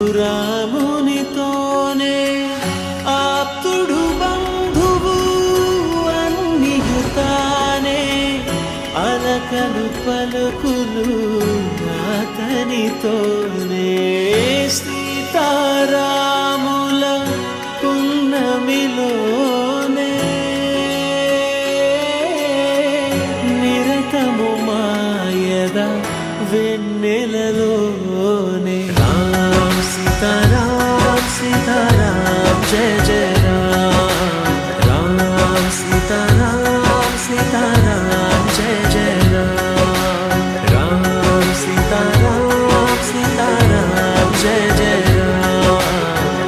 రామునితోనే ఆప్తుడు బంధువు అన్నియుతానే అలకలు పలుకులు అతనితోనే సీతారాముల పున్నమిలోనే నిరతము మాయద వెన్నెలలోనే రామ్ సీతారాం సీతారాం జయ జయ రామ్ రామ్ సీతారాం సీతారాం జయ జయ రామ్ రామ్ సీతారాం సీతారాం జయ జయ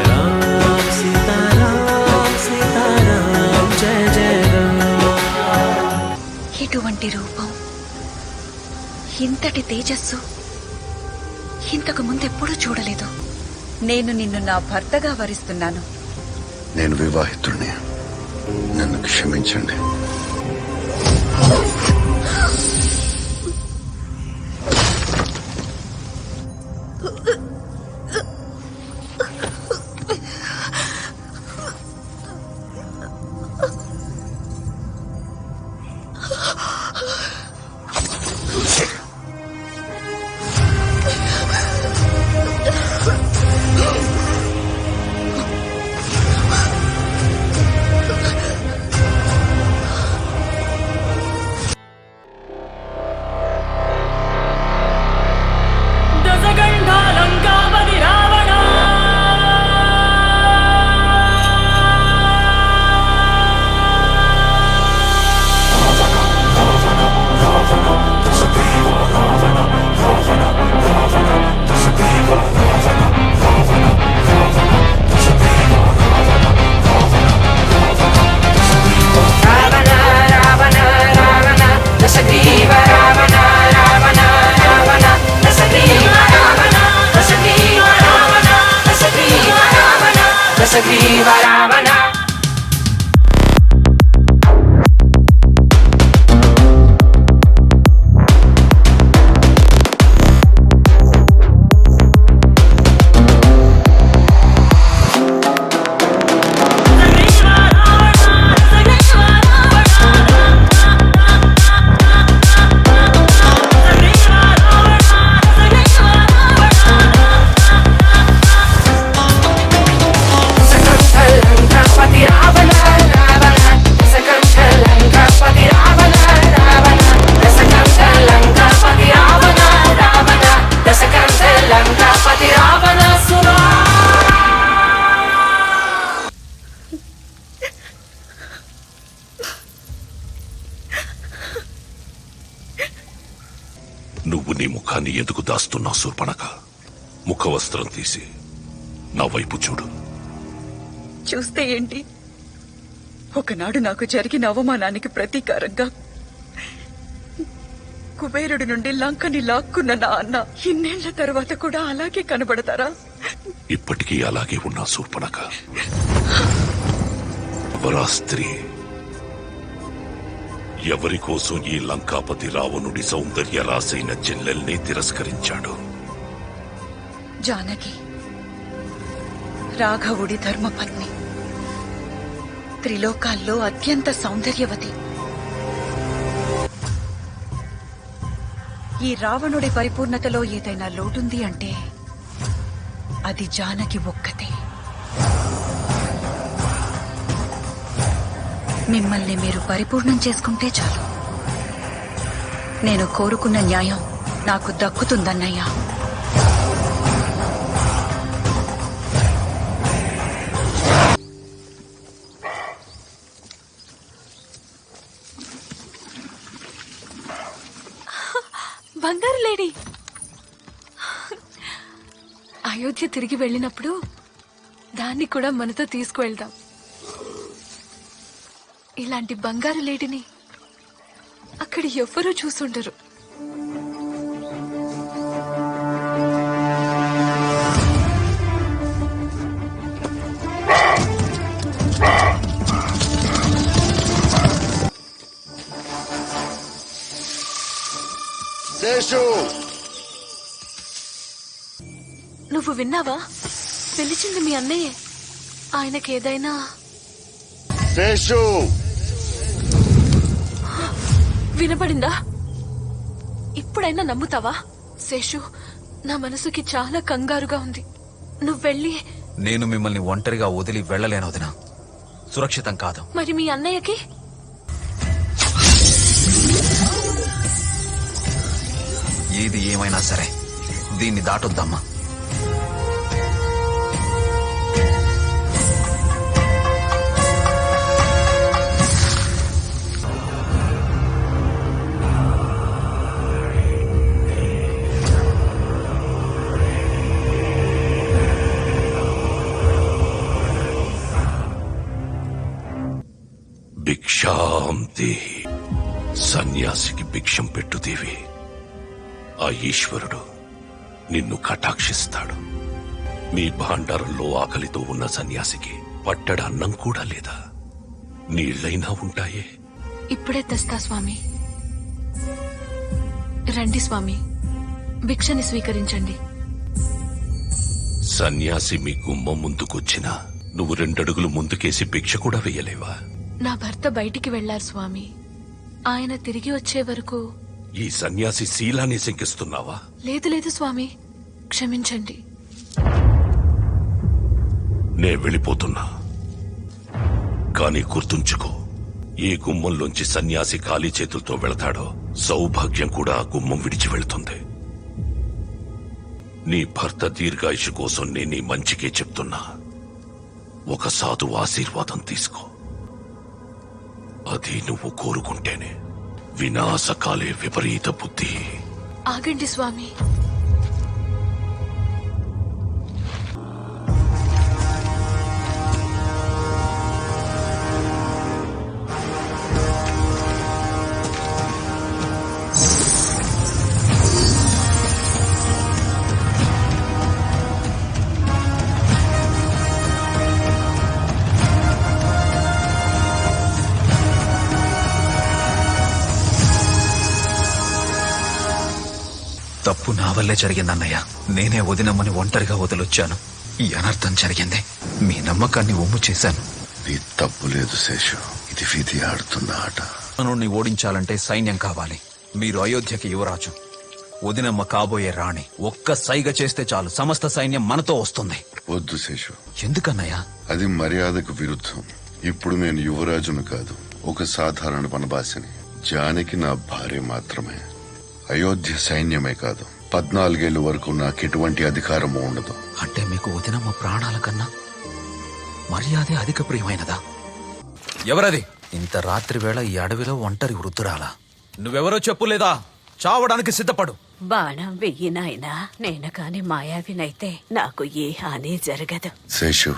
రామ్ రామ్ సీతారాం సీతారాం జయ జయ రామ్. ఇటువంటి రూపం, ఇంతటి తేజస్సు ఇంతకు ముందెప్పుడూ చూడలేదు. నేను నిన్ను నా భర్తగా వరిస్తున్నాను. నేను వివాహితుడిని, నన్ను క్షమించండి. నువ్వు నీ ముఖాన్ని ఎందుకు దాస్తున్నావు శూర్పణఖ? ముఖవస్త్రం తీసి నా వైపు చూడు. చూస్తే ఏంటి? ఒకనాడు నాకు జరిగిన అవమానానికి ప్రతీకారంగా కుబేరుడి నుండి లంకని లాక్కున్న నా అన్న ఇన్నేళ్ల తర్వాత కూడా అలాగే కనబడతారా? ఇప్పటికీ అలాగే ఉన్నా శూర్పణఖ. ఎవరా స్త్రీ? ఎవరి కోసం ఈ లంకాపతి రావణుడి సౌందర్య రాసైన చెల్లెల్ని తిరస్కరించాడు? జానకి, రాఘవుడి ధర్మపత్ని, త్రిలోకాల్లో అత్యంత సౌందర్యవతి. ఈ రావణుడి పరిపూర్ణతలో ఏదైనా లోటుంది అంటే అది జానకి ఒక్కతే. మిమ్మల్ని మీరు పరిపూర్ణం చేసుకుంటే చాలు. నేను కోరుకున్న న్యాయం నాకు దక్కుతుందన్నయ్యా. బంగారు లేడీ, అయోధ్య తిరిగి వెళ్ళినప్పుడు దాన్ని కూడా మనతో తీసుకువెళ్దాం. ఇలాంటి బంగారు లేడీని అక్కడ ఎవ్వరూ చూసుండరు. శేషు, నువ్వు విన్నావా? పిలిచింది మీ అన్నయ్యే. ఆయనకేదైనా శేషు, వినపడిందా? ఇప్పుడైనా నమ్ముతావా? శేషు, నా మనసుకి చాలా కంగారుగా ఉంది. నువ్వెళ్ళి. నేను మిమ్మల్ని ఒంటరిగా వదిలి వెళ్ళలేను వదినా. సురక్షితం కాదు. మరి మీ అన్నయ్యకి? ఏది ఏమైనా సరే దీన్ని దాటొద్దమ్మా. భిక్షాం దేహి. సన్యాసికి భిక్షం పెట్టు దేవి. ఆ ఈశ్వరుడు నిన్ను కటాక్షిస్తాడు. నీ భాండారంలో ఆకలితో ఉన్న సన్యాసికి పట్టడ అన్నం కూడా లేదా? నీళ్లైనా ఉంటాయే. ఇప్పుడే తెస్తా స్వామి. రండి స్వామి, భిక్షని స్వీకరించండి. సన్యాసి మీ గుమ్మం ముందుకొచ్చినా నువ్వు 2 అడుగులు ముందుకేసి భిక్ష కూడా వెయ్యలేవా? నా భర్త బయటికి వెళ్లారు స్వామి. ఆయన తిరిగి వచ్చే వరకు. ఈ సన్యాసి శీలాన్ని శంకిస్తున్నావా? లేదు లేదు స్వామి, క్షమించండి. నే వెళ్ళిపోతున్నా. కాని గుర్తుంచుకో, ఏ గుమ్మంలోంచి సన్యాసి ఖాళీ చేతులతో వెళతాడో సౌభాగ్యం కూడా ఆ గుమ్మం విడిచి వెళుతుంది. నీ భర్త దీర్ఘాయుషు కోసం నేను నీ మంచికే చెప్తున్నా. ఒక సాధువు ఆశీర్వాదం తీసుకో. అది నువ్వు కోరుకుంటేనే. వినాశకాలే విపరీత బుద్ధి. ఆగండి స్వామి. తప్పు నా వల్లే జరిగిందన్నయ్య. నేనే వదినమ్మని ఒంటరిగా వదిలొచ్చాను. ఈ అనర్థం జరిగింది. మీ నమ్మకాన్ని ఒమ్ము చేశాను. నీ తప్పు లేదు శేషు. ఇది విధి ఆడుతున్న ఆట. ని ఓడించాలంటే సైన్యం కావాలి. మీరు అయోధ్యకి యువరాజు, వదినమ్మ కాబోయే రాణి. ఒక్క సైగ చేస్తే చాలు, సమస్త సైన్యం మనతో వస్తుంది. వద్దు శేషు, ఎందుకన్నయ్య? అది మర్యాదకు విరుద్ధం. ఇప్పుడు నేను యువరాజును కాదు, ఒక సాధారణ వనవాసిని. జానకి నా భార్య మాత్రమే. అయోధ్య సైన్యమే కాదు, 14 ఏళ్ల వరకు నాకెటువంటి అధికారము ఉండదు. అంటే మీకు వదినమ్మ ప్రాణాల కన్నా మర్యాదే అధిక ప్రియమైనదా? ఎవరది? ఇంత రాత్రి వేళ ఈ అడవిలో ఒంటరి వృద్ధురాలా? నువ్వెవరో చెప్పులేదా? చావడానికి సిద్ధపడు. బాణం వెయ్యి నాయనా. నేను కాని మాయావినైతే నాకు ఏ హాని జరగదు. శేషు,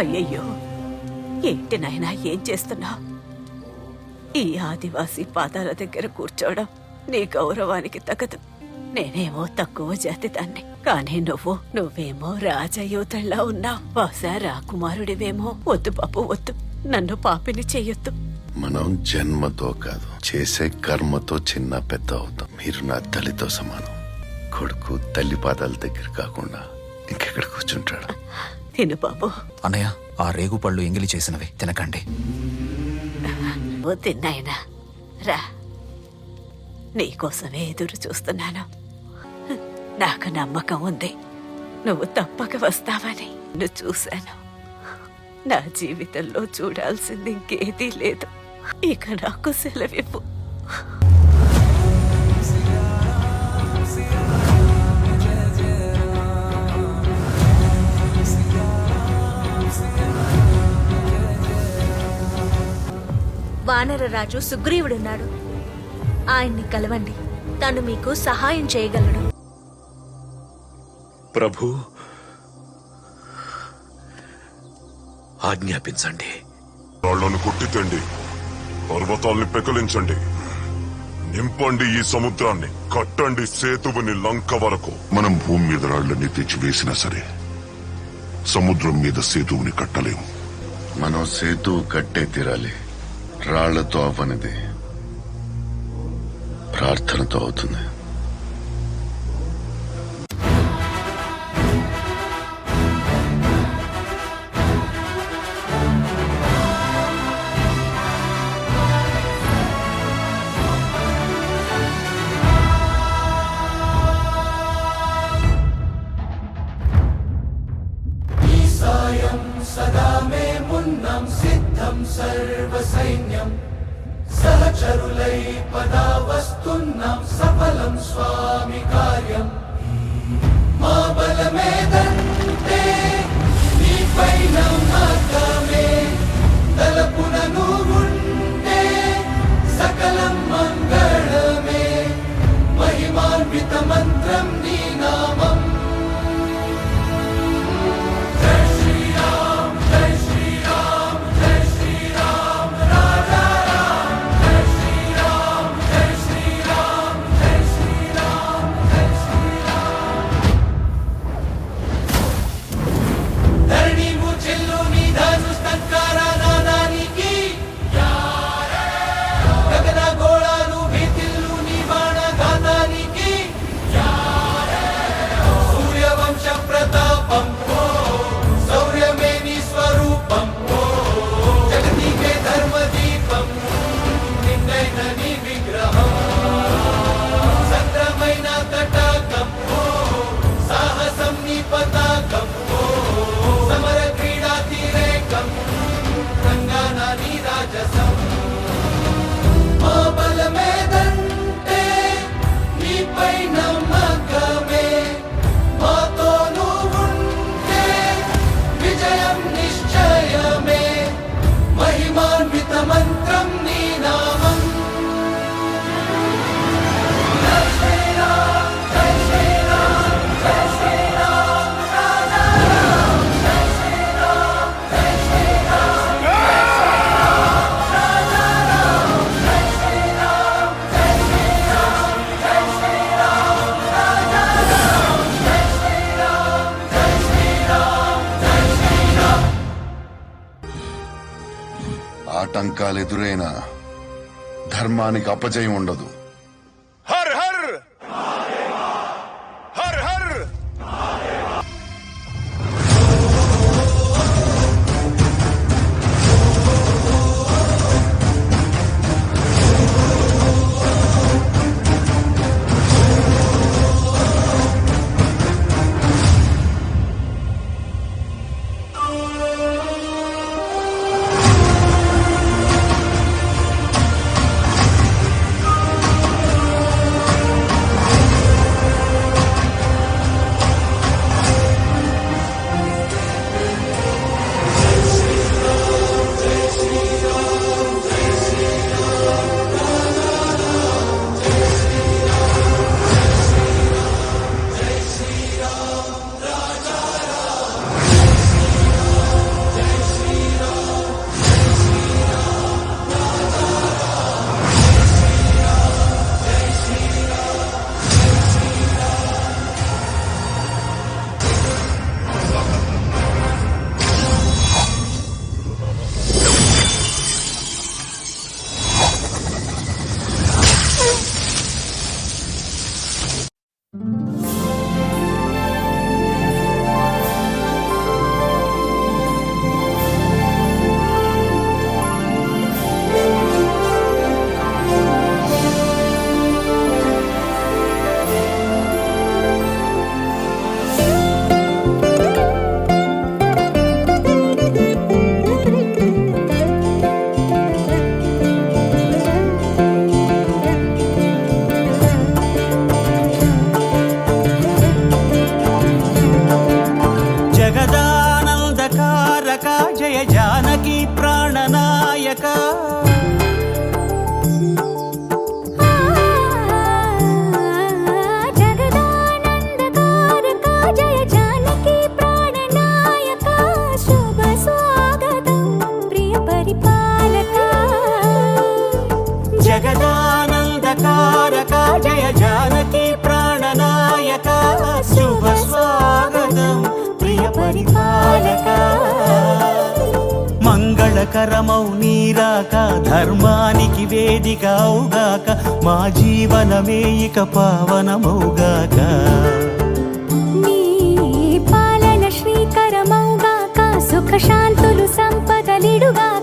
అయ్యయ్యో, ఏంటి నాయనా ఏం చేస్తున్నావు? ఈ ఆదివాసీ పాదాల దగ్గర కూర్చోవడం నీ గౌరవానికి తగదు. నేనేమో తక్కువ జాతి దాన్ని, కానీ నువ్వేమో రాజయోధుల్లా ఉన్నావు. బహుశా రాకుమారుడివేమో. వద్దు బాబు వద్దు, నన్ను పాపిని చెయ్యొద్దు. మనం జన్మతో కాదు, చేసే కర్మతో చిన్న పెద్ద అవుతాం. మీరు నా తల్లితో సమానం. కొడుకు తల్లి పాదాల దగ్గర కాకుండా ఇంకెక్కడ కూర్చుంటాడు? తిను బాబు. అన్నయ్య, ఆ రేగుపళ్ళు ఎంగిలి చేసినవి తినకండి. తిన్నాయనా, రా, నీకోసమే ఎదురు చూస్తున్నాను. నాకు నమ్మకం ఉంది, నువ్వు తప్పక వస్తావని. నువ్వు చూశాను. నా జీవితంలో చూడాల్సింది ఇంకేదీ లేదు. ఇక నాకు సెలవివ్వు. వానరరాజు సుగ్రీవుడున్నాడు. ఆయన్ని కలవండి, తను మీకు సహాయం చేయగలడు. ప్రభు, ఆజ్ఞాపించండి. రాళ్లను కొట్టితండి, పర్వతాల్ని పెకలించండి, నింపండి ఈ సముద్రాన్ని, కట్టండి సేతువుని లంక వరకు. మనం భూమి మీద రాళ్లన్నీ తెచ్చివేసినా సరే సముద్రం మీద సేతువుని కట్టలేము. మనం సేతువు కట్టే తీరాలి. రాళ్లతో అవ్వనిది ప్రార్థనతో అవుతుంది. స్వామి కార్యం మా బలమేదంటే నీపై నమ్మకమే తలపున నువ్వుంటే సకలం మంగళమే మహిమాన్విత మంత్రం నీ నామం జై శ్రీరామ్ జై శ్రీరామ్ జై శ్రీరామ్ రాజా రామ్ జై శ్రీరామ్ జై శ్రీరామ్ జై శ్రీరామ్ జై శ్రీరామ్ ధరణి ముచెల్లు నీ ధనుష్టంకార నాదానికి గగన గోళాలు భీతిల్లు నీ బాణ ఘాతానికి సూర్యవంశ ప్రతాపం శౌర్యమే నీ స్వరూపం జగతికే ధర్మ దీపం నిన్నైన నీ విగ్రహం సంద్రమైన తటాకం సాహసం నీ పతాకం సమర క్రీడా తీరేకం రంగాన నీ రాజసం మా బలమేదంటే నీపై నమ్మకమే మాతో నువ్వుంటే విజయం నిశ్చయమే మహిమాన్విత మంత్రం నీ నామం జై శ్రీరామ్ జై శ్రీరామ్ జై శ్రీరామ్ రాజా రామ్ జై శ్రీరామ్ జై శ్రీరామ్ రాజా రామ్ జై శ్రీరామ్ జై శ్రీరామ్ జై శ్రీరామ్ రాజా రామ్ జై శ్రీరామ్ జై శ్రీరామ్ జై శ్రీరామ్ ఆటంకాలు ఎదురైనా ధర్మానికి అపజయం ఉండదు. హర్ హర్ హర్ హర్ జగదానందకారక జయ జానకి ప్రాణనాయక జగదానందకారక జయ జానకి ప్రాణనాయక శుభ స్వాగతం ప్రియ పరిపాలక జగదానందకారక జయ జానకి ప్రాణనాయక శుభ స్వాగతం ప్రియ పరిపాలక మంగళకరమౌ నీరాక ధర్మానికి వేదిక అవుగాక మా జీవనమే ఇక పావనమౌగాక నీ పాలన శ్రీకరమౌగాక సుఖ శాంతులు సంపదలిడుగాక